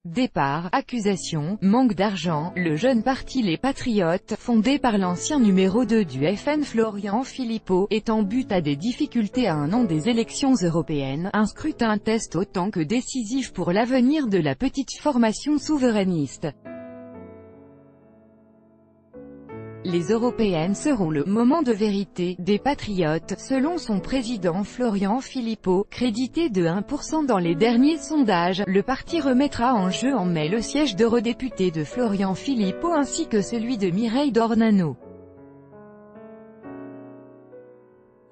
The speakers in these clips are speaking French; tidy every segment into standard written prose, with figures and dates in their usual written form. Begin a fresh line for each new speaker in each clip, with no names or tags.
Départ, accusation, manque d'argent. Le jeune parti Les Patriotes, fondé par l'ancien numéro 2 du FN Florian Philippot, est en but à des difficultés à un an des élections européennes, un scrutin test autant que décisif pour l'avenir de la petite formation souverainiste. Les européennes seront le moment de vérité des patriotes, selon son président Florian Philippot, crédité de 1% dans les derniers sondages. Le parti remettra en jeu en mai le siège d'eurodéputé de Florian Philippot ainsi que celui de Mireille d'Ornano.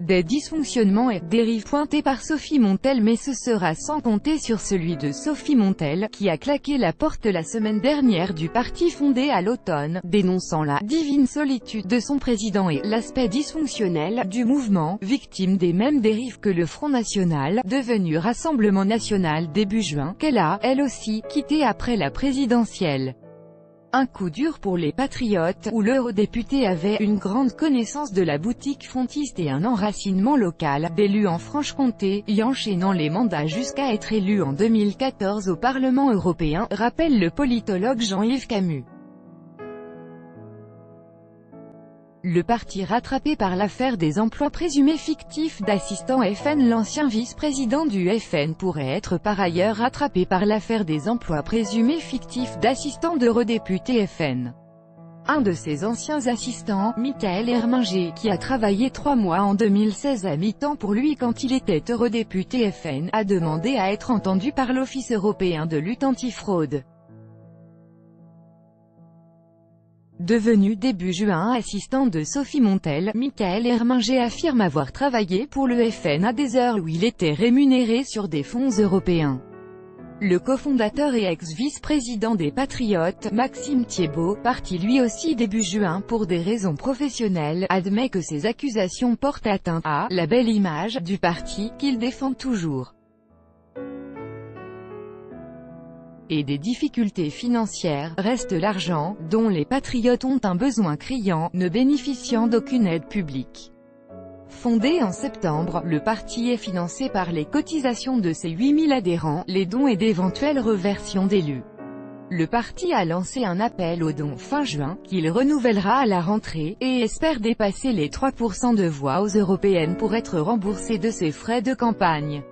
Des dysfonctionnements et dérives pointés par Sophie Montel, mais ce sera sans compter sur celui de Sophie Montel, qui a claqué la porte la semaine dernière du parti fondé à l'automne, dénonçant la « divine solitude » de son président et l'aspect dysfonctionnel du mouvement, victime des mêmes dérives que le Front National, devenu Rassemblement National début juin, qu'elle a, elle aussi, quitté après la présidentielle. Un coup dur pour les patriotes, où l'eurodéputé avait une grande connaissance de la boutique frontiste et un enracinement local, d'élu en Franche-Comté, y enchaînant les mandats jusqu'à être élu en 2014 au Parlement européen, rappelle le politologue Jean-Yves Camus. Le parti rattrapé par l'affaire des emplois présumés fictifs d'assistants FN. L'ancien vice-président du FN pourrait être par ailleurs rattrapé par l'affaire des emplois présumés fictifs d'assistants d'eurodéputés FN. Un de ses anciens assistants, Michael Herminger, qui a travaillé 3 mois en 2016 à mi-temps pour lui quand il était eurodéputé FN, a demandé à être entendu par l'Office européen de lutte antifraude. Devenu début juin assistant de Sophie Montel, Michael Herminger affirme avoir travaillé pour le FN à des heures où il était rémunéré sur des fonds européens. Le cofondateur et ex-vice-président des Patriotes, Maxime Thiebaud, parti lui aussi début juin pour des raisons professionnelles, admet que ces accusations portent atteinte à la belle image du parti, qu'il défend toujours. Et des difficultés financières, reste l'argent, dont les patriotes ont un besoin criant, ne bénéficiant d'aucune aide publique. Fondé en septembre, le parti est financé par les cotisations de ses 8000 adhérents, les dons et d'éventuelles reversions d'élus. Le parti a lancé un appel aux dons fin juin, qu'il renouvellera à la rentrée, et espère dépasser les 3% de voix aux européennes pour être remboursé de ses frais de campagne.